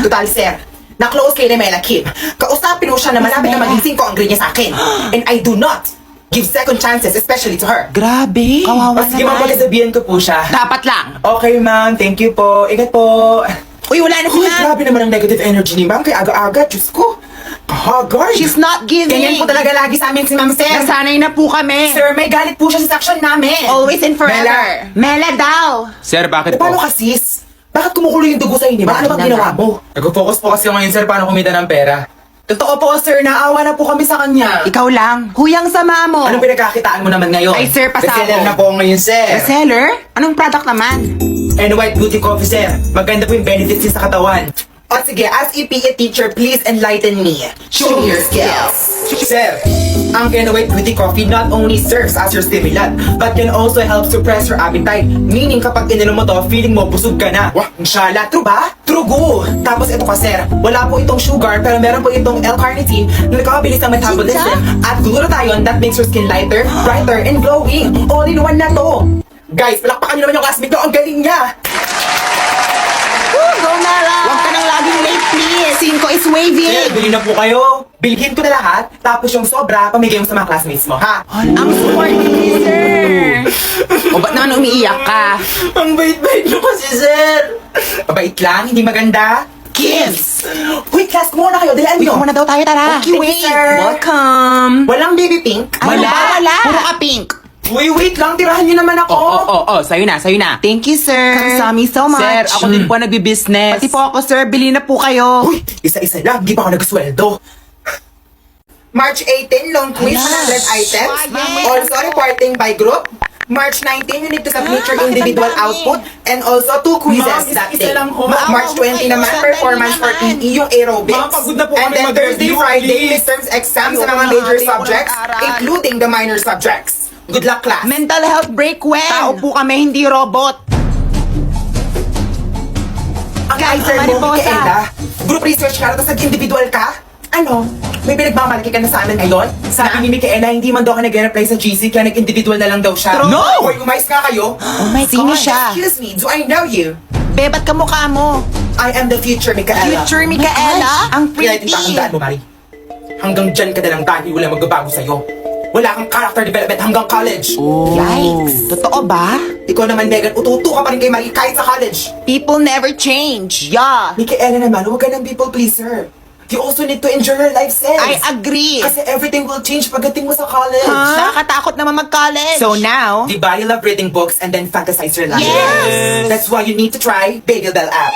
Total, sir. Na-close kay Mela Kim. Kausapin mo siya na malapit na maging 5 ang grade niya sa akin. And I do not give second chances, especially to her. Grabe. Kawawa Sige ma'am, pagkasabihan ko po siya. Dapat lang. Okay ma'am, thank you po. Ingat po. Uy, wala na si Uy, ma'am. grabe naman ang negative energy ni ma'am. Kaya aga-aga, Diyos ko. Kahagard. She's not giving. Ganyan po talaga lagi sa amin si ma'am, sir. Nasanay na po kami. Sir, may galit po siya sa section namin. Always and forever. Mela daw. Sir, bakit Paano ka, sis? Bakit kumukulo yung dugo sa inyo? Ano bang ginawa mo? Nag-focus po kasi ako ngayon sir, paano kumita ng pera. Totoo po, sir. Naawa na po kami sa kanya. Ikaw lang. Huyang sama mo. Anong pinagkakitaan mo naman ngayon? Ay, sir, pasabog. Bestseller na po ako ngayon sir. Seller? Anong product naman? And white beauty coffee sir. Maganda po yung benefits niya sa katawan. O sige, as a PE teacher, please enlighten me. Show me your skills. Sir, ang Kena White Beauty Coffee not only serves as your stimulant, but can also help suppress your appetite. Meaning kapag ininom mo to, feeling mo busog ka na. Wah, inshallah. True ba? True go. Tapos ito ka, sir. Wala po itong sugar, pero meron po itong L-carnitine na nagkakabilis ng metabolism at glutathione that makes your skin lighter, brighter, and glowing. All in one na to. Guys, palakpakan niyo naman yung classmate ko. Ang galing niya. Go, Mela. Huwag ka nang laging late, please. 5 is Sir, waving. bili na po kayo. Bilhin ko na lahat, tapos yung sobra, pamigay mo sa mga classmates mo, ha? Ang supportive, sir. O ba't naman umiiyak ka? Ang bait-bait nyo kasi sir. Mabait lang, hindi maganda. Kiss. Uy, class, kumuha na kayo. Dalaan Uy, nyo. kumuna daw tayo, tara. Okay, wait. Welcome. Walang baby pink. Ano ba? Wala. Puro ka pink. Uy, wait lang. Tirahan nyo naman ako. Sa'yo na. Thank you, sir. Kamsami so much. Sir, ako din po nagbi-business. Pati po ako, sir. Bili na po kayo. Uy, isa-isa lang. Di pa ako nagsusweldo. March 18, long quiz, 100 items. Yes. Also reporting by group. March 19, you need to submit your individual output. And also 2 quizzes Ma'am, that isa-isa day. lang ho. March 20 naman, performance for PE, yung aerobics. Ma'am, pagod na po And kami then Thursday, mag-review, Friday, please. midterms exams sa Ayoko mga na, major ayoko subjects, na mag-aral. including the minor subjects. Good luck, class. Mental health break when? Tao po kami, hindi robot. Ang Guys, answer mo, mariposa. Micaela, group research ka, tapos nag-individual ka? Ano? May pinagmamalaki ka na sa amin ngayon? Sabi ni Micaela, hindi man daw ka nag-reply sa GC, kaya nag-individual na lang daw siya. No! Hoy, umayos nga kayo. Oh my Sino gosh. siya? Excuse me, do I know you? Be, ba't kamukha mo? I am the future, Micaela. Future Micaela? Ang Kaya ito pretty. daan mo, Mari. Hanggang dyan ka na lang dahil wala magbabago sa'yo. Wala kang character development hanggang college. Yikes. Totoo ba? Ikaw naman, Megan, ututo ka pa rin kay Mari kahit sa college. People never change. Yeah. Micaela naman, huwag ka ng people pleaser. You also need to enjoy your life sense. I agree. Kasi everything will change pagdating mo sa college. Nakakatakot naman mag-college. So now, Di ba you love reading books and then fantasize your life? Yes! That's why you need to try Bagel Bell app.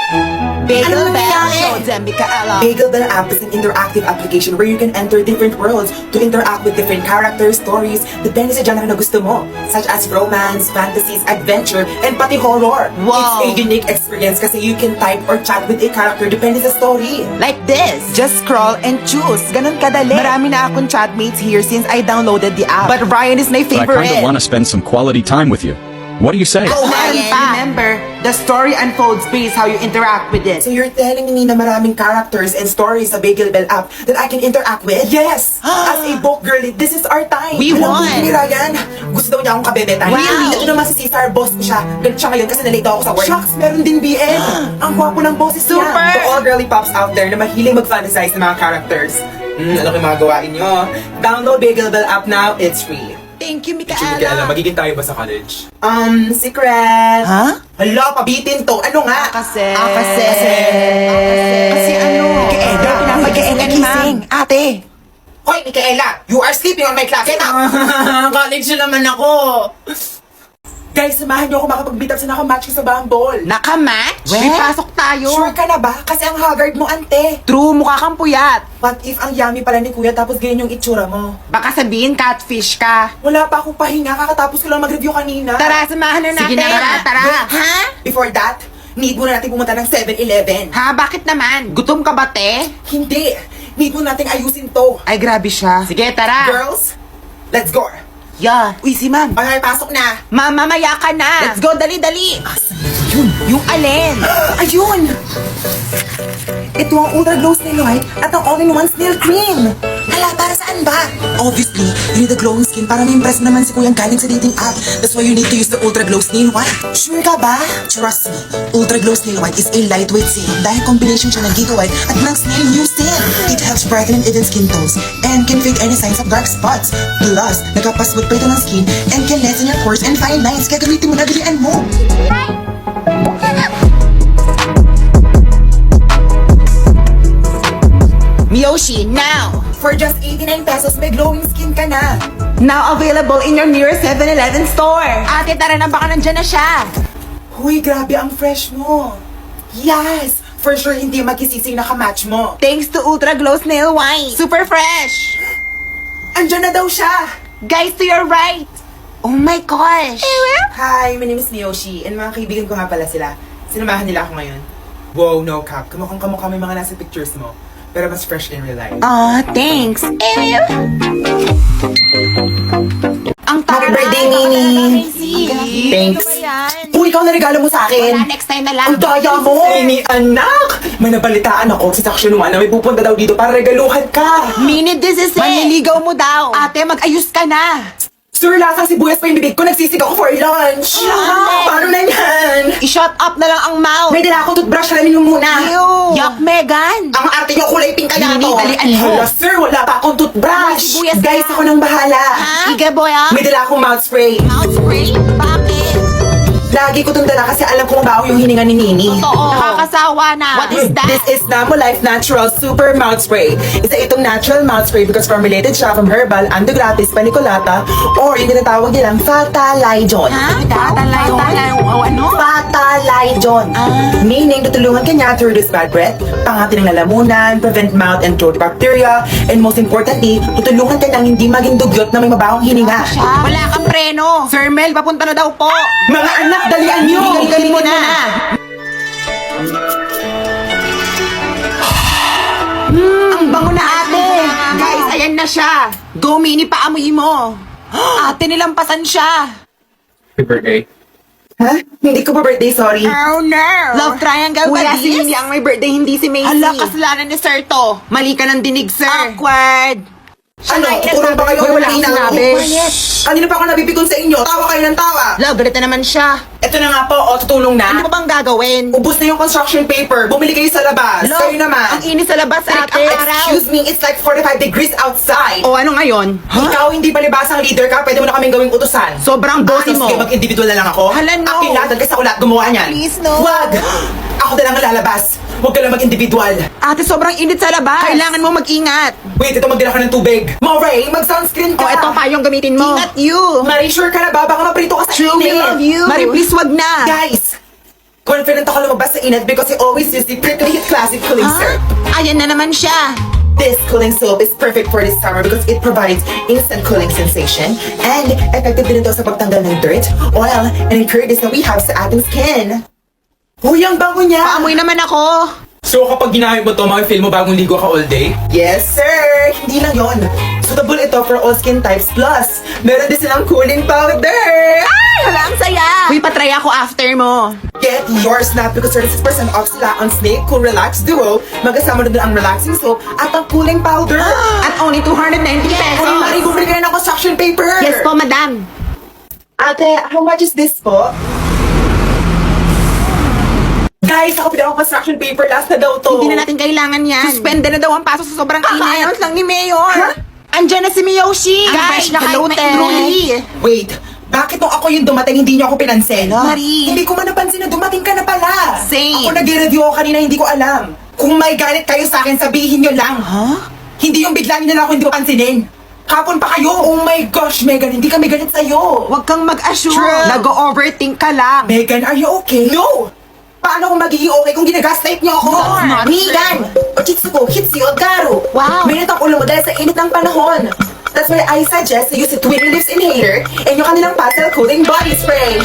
Bagel Ano Bell, nangyari? show them, Micaela. Bagel Bell app is an interactive application where you can enter different worlds to interact with different characters, stories, depende sa genre na gusto mo, such as romance, fantasies, adventure, and pati horror. Wow. It's a unique experience kasi you can type or chat with a character depende sa story. Like this. Just scroll and choose. Ganun kadali. Marami na akong chatmates here since I downloaded the app. But Ryan is my But I favorite. kind of want to spend some quality time with you. What do you say? Oh, Ryan, remember, the story unfolds based how you interact with it. So you're telling me na maraming characters and stories sa Bagel Bell app that I can interact with? Yes! As a book girly, this is our time! We Alam mo, won. ni Ryan, gusto daw niya akong kabebetan. Wow. Ito naman si Cesar, boss ko siya. Ganito siya ngayon kasi nalito ako sa work. Shucks, meron din BN! Ang gwapo ng boses Super! niya! To all girly pops out there na mahilig mag-fantasize ng mga characters. Ano kayong mga gawain nyo? Download Bagel Bell app now, it's free. Thank you, Micaela, Micaela. magiging tayo ba sa college? Secret! Ha? Hala, pabitin to! Ano nga? Kasi... Kasi ano? Micaela, Micaela, gising. Ate. Hoy, Micaela! You are sleeping on my class! Get up! College na naman ako. Guys, samahan niyo ako makapag-meet up sa nakamatch ko sa Bumble. Nakamatch? We? May pasok tayo. Sure ka na ba? Kasi ang haggard mo, ante. True, mukha kang puyat. What if ang yummy pala ni kuya tapos ganyan yung itsura mo? Baka sabihin catfish ka. Wala pa akong pahinga, kakatapos ko lang mag-review kanina. Tara, samahan na natin. Sige na, tara. Ha? Before that, need muna natin pumunta ng 7-Eleven. Ha? Bakit naman? Gutom ka ba, te? Hindi. Need muna nating ayusin to. Ay, grabe siya. Sige, tara. Girls, let's go. Yeah. Uy, si ma'am. Okay, pasok na. Ma'am, mamaya ka na. Let's go, dali-dali. Yung alin? Ayun! Ito ang Ultra Glow Snail White at ang All-in-One Snail Cream. Hala, para saan ba? Obviously, you need a glowing skin para ma-impress naman si Kuyang galing sa dating app. That's why you need to use the Ultra Glow Snail White. Sure ka ba? Trust me, Ultra Glow Snail White is a lightweight serum dahil combination siya ng Giga White at ng Snail Mucin. It helps brighten even skin tones and can fake any signs of dark spots. Plus, nagkapaswag pa ito ng skin and can lessen your pores and fine lines. Kaya gamitin mo na dalian mo. Miyoshi, now! For just 89 pesos, may glowing skin ka na. Now available in your nearest 7-Eleven store. Ate, tara na, baka nandyan na siya. Huy, grabe ang fresh mo. Yes! For sure, hindi magkisisi na kamatch mo. Thanks to Ultra Glow Snail White. Super fresh! Andyan na daw siya! Guys, to your right! Oh my gosh! Hi, my name is Miyoshi, and mga kaibigan ko nga pala sila. Sinamahan nila ako ngayon. Wow, no cap. Kamukhang kamukha may mga nasa pictures mo. Pero mas fresh in real life. Aw, thanks. Ang Happy birthday, Nini! Thanks. Uy, ikaw na regalo mo sa akin! Wala, next time na lang. Ang daya mo! Nini, anak! May nabalitaan ako sa Section 1 na may pupunta daw dito para regaluhan ka! Minute, this is it. Manliligaw mo daw. Ate, mag-ayos ka na. Sir, lasang sibuyas pa yung bibig ko. Nagsisig ako for lunch! Paano na yan? I-shut up na lang ang mouth. May dala akong toothbrush. Alamin mo muna. Yuck, Megan. Ang arte niyo kulay pink kaya Nini, to. dalian mo. Hala, sir, wala pa akong toothbrush. May sibuyas Guys, ka. ako nang bahala. Sige, boy, ah. May dala akong mouth spray. Mouth spray? Bakit? Lagi ko itong dala kasi alam kong baho yung hininga ni Nini. Totoo. Nakakasawa na. What is that? This is Namolife Natural Super Mouth Spray. Isa itong natural mouth spray because formulated siya from herbal, andogratis, paniculata, or yung tinatawag nilang Fatalaidon. Ha? Ano? Fatalaidon. Meaning, tutulungan ka niya to reduce bad breath, pangati ng lalamunan, prevent mouth and throat bacteria, and most importantly, tutulungan ka ng hindi maging dugyot na may mabahong hininga. Wala kang preno. Sir Mel, papunta na daw po. Mga anak, dalian niyo! Gamitin mo na. Ang bango na ate. Guys, ayan na siya. Go mini, paamoy mo. Ate, nilampasan siya. Happy birthday. Ha? Hindi ko pa birthday, sorry. Oh no! Love triangle ba Kuya, si this? Nini ang may birthday, hindi si Macy. Hala, kasalanan ni Sir to. Mali ka ng dinig, sir. Awkward. Ano? Tuturong ba kayo? Wala akong sinabi. Kanina pa ako nabibigong sa inyo. Tawa kayo ng tawa. Love, galit na naman siya. Ito na nga po, tutulong Ano na. pa bang gagawin? Ubus na yung construction paper. Bumili kayo sa labas. Love, Kayo naman. ang init sa labas, ate. Excuse me, it's like 45 degrees outside. O ano ngayon? Ikaw hindi palibasang leader ka, pwede mo na kaming gawing utusan. Sobrang bossy mo. Sige, mag-individual na lang ako. Hala, no. Akin lahat, kasi ako lahat gumawa niyan. Please, no. Wag! Ako na lang ang lalabas. Huwag ka lang mag-individual. Ate, sobrang init sa labas. Kailangan mo mag-ingat. Wait, ito magdala ka ng tubig. Moray, mag-sunscreen ka. O, eto pa yung gamitin mo. Ingat you. Marie, sure ka na ba? Baka maprito ka sa True, we init. love you. Marie, please wag na. Guys, confident ako lumabas sa init because I always use the Prickly Heat Classic Cooling Syrup. Ayan na naman siya. This cooling soap is perfect for this summer because it provides instant cooling sensation and effective din ito sa pagtanggal ng dirt, oil, and impurities na we have sa ating skin. Uy, ang bango niya! Paamoy naman ako. So kapag ginamit mo to, makifeel mo bagong ligo ka all day? Yes, sir! Hindi lang yon. Suitable ito for all skin types. Plus, meron din silang cooling powder! Ay, wala ang saya. Uy, patry ako after mo. Get yours na because 36% off sila on Snake Cool Relax Duo. Magkasama na din ang relaxing soap at ang cooling powder. At only 290 pesos. Uy, Marie, bumili ka na ng construction paper! Yes po, madam. Ate, how much is this po? Guys, ako pinaka construction paper. Last na daw to. Hindi na natin kailangan yan. Suspende na daw ang paso sa sobrang inayos lang ni Mayor. Andyan na si Miyoshi. Guys, nakalote. Wait, bakit nung ako yung dumating, hindi niyo ako pinansin? Marie. Hindi ko man napansin na dumating ka na pala. Same. Ako nag-review ako kanina, hindi ko alam. Kung may galit kayo sa akin, sabihin niyo lang. Hindi yung bigla niyo na ako hindi papansinin. Kapon pa kayo. Oh my gosh, Megan, hindi kami galit sa'yo. Huwag kang mag-assure. Nag-overthink ka lang. Megan, are you okay? No! Paano kung magiging okay kung ginagaslight niyo ako? No, Megan! Ochitsuko, Hitsi, Ogaru! Wow. Mainit ang ulo mo dahil sa init ng panahon. That's why I suggest you use the Twin Reliefs Inhaler and yung kanilang Pastel Cooling Body Spray.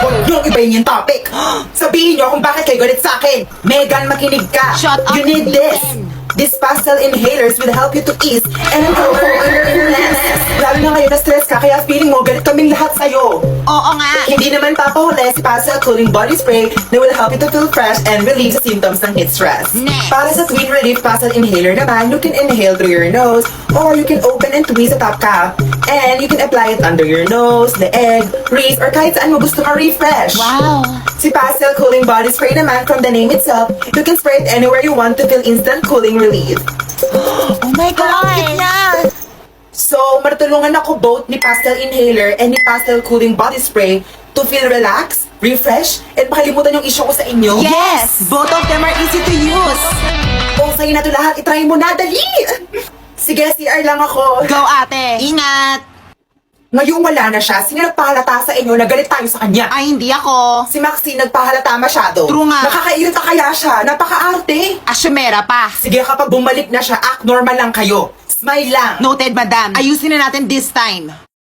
Huwag niyong ibayin yung topic. Sabihin niyo kung bakit kayo galit sa akin. Megan, makinig ka. Shut up, You need this. Megan. These pastel inhalers will help you to ease and improve your illness. Lalo na ngayon na stress ka, kaya feeling mo galit kaming lahat sa'yo. Oo nga. Hindi naman papahuli si Pastel Cooling Body Spray na will help you to feel fresh and relieve sa symptoms ng heat stress. Next. Para sa Sweet Relief Pastel Inhaler naman, you can inhale through your nose or you can open and twist the top cap and you can apply it under your nose, leeg, wrist, or kahit saan mo gusto ma-refresh. Wow. Si Pastel Cooling Body Spray naman, from the name itself, you can spray it anywhere you want to feel instant cooling relief. Oh my God. Na. So, matutulungan ako both ni Pastel Inhaler and ni Pastel Cooling Body Spray to feel relaxed, refresh, and makalimutan yung issue ko sa inyo. Yes. Both of them are easy to use. O, sa'yo na to lahat. Itry mo na, dali! Sige, CR lang ako. Go ate. Ingat. Ngayong wala na siya, sino nagpahalata sa inyo na galit tayo sa kanya? Ay, hindi ako. Si Maxine nagpahalata masyado. True nga. Nakakairita kaya siya. Napaka-arte. Asyumera pa. Sige, kapag bumalik na siya, act normal lang kayo. Smile lang. Noted, madam. Ayusin na natin this time.